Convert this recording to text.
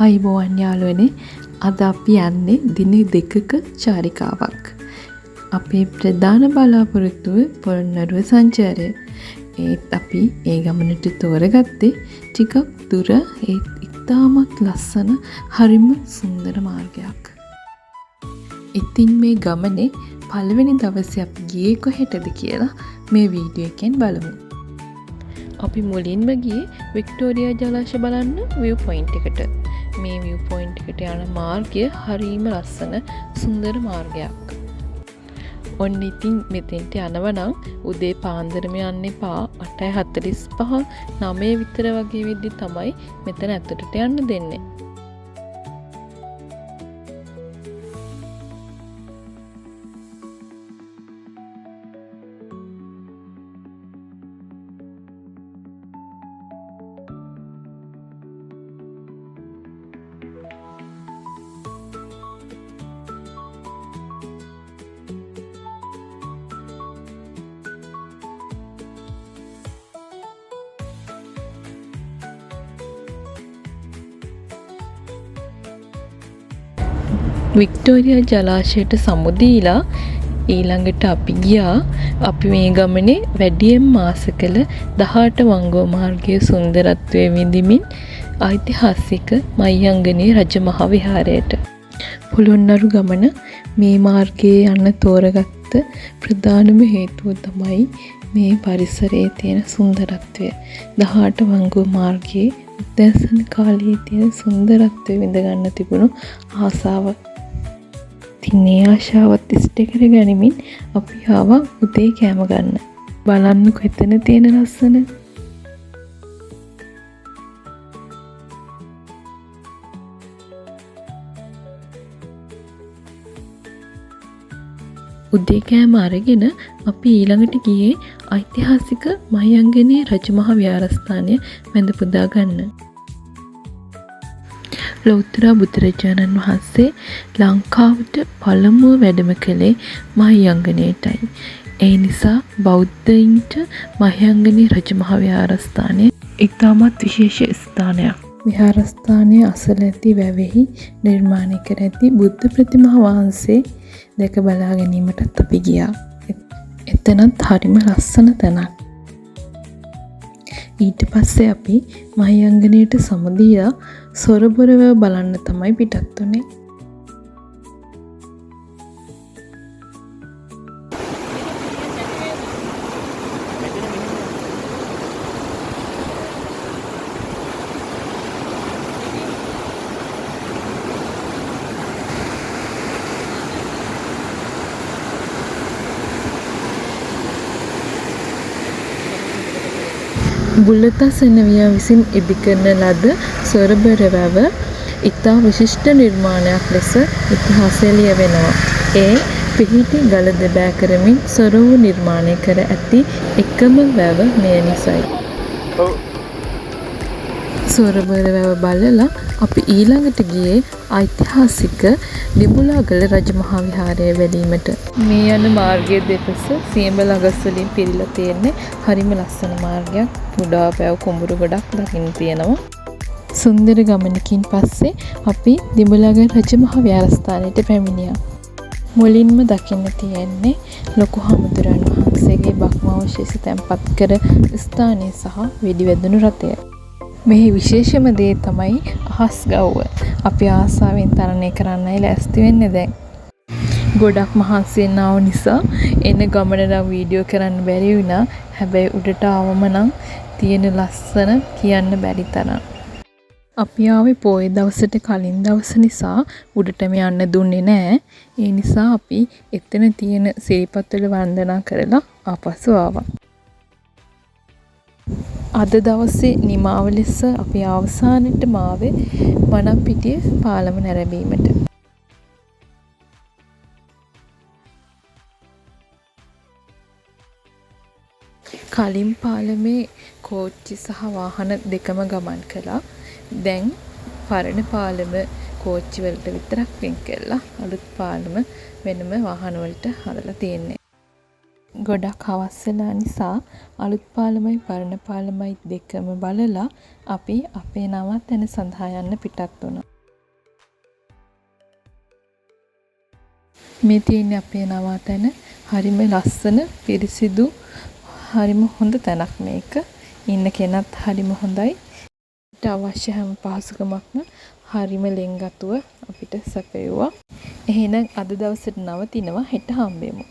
අයිබෝවන් යාළුවනේ, අද අපි යන්නේ දින 2ක චාරිකාවක්. අපේ ප්‍රධාන බලාපොරොත්තුව පොළොන්නරුව සංචාරය. ඒත් අපි ඒ ගමනට තෝරගත්තේ ටිකක් දුර ඒත් ඉතාමත් ලස්සන හරිම සුන්දර මාර්ගයක්. ඉතින් මේ ගමනේ පළවෙනි දවසේ අපි ගියේ කොහෙටද කියලා මේ වීඩියෝ එකෙන් බලමු. අපි මුලින්ම ගියේ වික්ටෝරියා ජලාශය බලන්න view point එකට. මේ view point එකට යන මාර්ගය හරිම ලස්සන සුන්දර මාර්ගයක්. ඔන්න ඉතින් මෙතෙන්ට යනවා නම් උදේ පාන්දරම යන්න එපා. 8:45 9 විතර වගේ වෙද්දි තමයි මෙතන ඇතුළට යන්න දෙන්නේ. වික්ටෝරියා ජලාශයට සමුදීලා ඊළඟට අපි ගියා. අපි මේ ගමනේ වැඩියෙන් මාස කළ 18 වංගෝ මාර්ගයේ සුන්දරත්වය විඳිමින් ඓතිහාසික මහියංගනී රජමහා විහාරයට. පොළොන්නරු ගමන මේ මාර්ගයේ යන්න තෝරගත්ත ප්‍රධානම හේතුව තමයි මේ පරිසරයේ තියෙන සුන්දරත්වය. 18 වංගෝ මාර්ගයේ උදෑසන කාලයේ තියෙන සුන්දරත්වය විඳ ගන්න තිබුණු ආසාව. මේ ආශාවත් ඉෂ්ට කර ගනිමින් අපි ආවා උදේ කෑම ගන්න. බලන්නකො එතන තියෙන ලස්සන. උදේ කෑම අරගෙන අපි ඊළඟට ගියේ ඓතිහාසික මහියංගනී රජමහා විහාරස්ථානය වැඳ පුදා ගන්න. ලෞතර බුදුරජාණන් වහන්සේ ලංකාවට පළමුව වැඩම කළේ මහියංගනයටයි. ඒ නිසා බෞද්ධයින්ට මහියංගනී රජමහා විහාරස්ථානය ඉතාමත් විශේෂ ස්ථානයක්. විහාරස්ථානයේ අසල ඇති වැවෙහි නිර්මාණය කර ඇති බුද්ධ ප්‍රතිමා වහන්සේ දැක බලා ගැනීමටත් අපි ගියා. එතනත් හරිම ලස්සන තැනක්. ඊට පස්සේ අපි මහියංගනයට සමුදීලා සොරබොර වැව බලන්න තමයි පිටත් වුනේ. බුලතා සෙනවියා විසින් ඉදිකරන ලද සොරබොර වැව ඉතා විශිෂ්ට නිර්මාණයක් ලෙස ඉතිහාසය ලියවෙනවා. ඒ පිහිටි ගල දෙබෑ කරමින් සොරවු නිර්මාණය කර ඇති එකම වැව මෙය නිසයි. සොරබොර වැව බලලා අපි ඊළඟට ගියේ ඓතිහාසික දිඹුලාගල රජමහා විහාරය වැලීමට. මේ යන මාර්ගයේ දෙපස සියඹල අගස් වලින් පිරීලා තියෙන්නේ හරිම ලස්සන මාර්ගයක්. ගොඩාක් වැව කුඹුරු ගොඩක් දකින්න තියෙනවා. සුන්දර ගමනකින් පස්සේ අපි දිඹුලාගල රජමහා විහාරස්ථානයට පැමිණියා. මුලින්ම දකින්න තියෙන්නේ ලොකු හාමුදුරන් වහන්සේගේ බක්මවශේෂ තැන්පත් කර ස්ථානය සහ වෙඩිවැදුණු රථය. මෙහි විශේෂම දේ තමයි අහස් ගව්ව. අපි ආසාවෙන් තරණය කරන්නයි ලෑස්ති වෙන්නේ දැන්. ගොඩක් මහන්සි වෙනව නිසා එන ගමන නම් වීඩියෝ කරන්න බැරි වුණා. හැබැයි උඩට ආවම නම් තියෙන ලස්සන කියන්න බැරි තරම්. අපි ආවේ පොයේ දවසට කලින් දවස නිසා උඩටම යන්න දුන්නේ නැහැ. ඒ නිසා අපි එතන තියෙන සිරිපත් වල වන්දනා කරලා ආපසු ආවා. අද දවසේ නිමාව ලෙස අපි අවසානයේටම ආවේ වනම්පිටිය පාලම නැරඹීමට. කලින් පාලමේ කෝච්චි සහ වාහන දෙකම ගමන් කළා. දැන් පරණ පාලම කෝච්චි වලට විතරක් වෙන් කළා. අලුත් පාලම වෙනම වාහන වලට හදලා තියෙන්නේ. ගොඩක් හවස් වෙලා නිසා අලුත් පාලමයි පරණ පාලමයි දෙකම බලලා අපි අපේ නවාතැන සඳහා යන්න පිටත් වුණා. මේ තියෙන්නේ අපේ නවාතැන. හරිම ලස්සන, පිරිසිදු, හරිම හොඳ තැනක් මේක. ඉන්න කෙනත් හරිම හොඳයි. අපිට අවශ්‍ය හැම පහසුකමක්ම හරිම ලෙන්ගතුව අපිට සැපයුවා. එහෙනම් අද දවසට නවතිනවා. හෙට හම්බෙමු.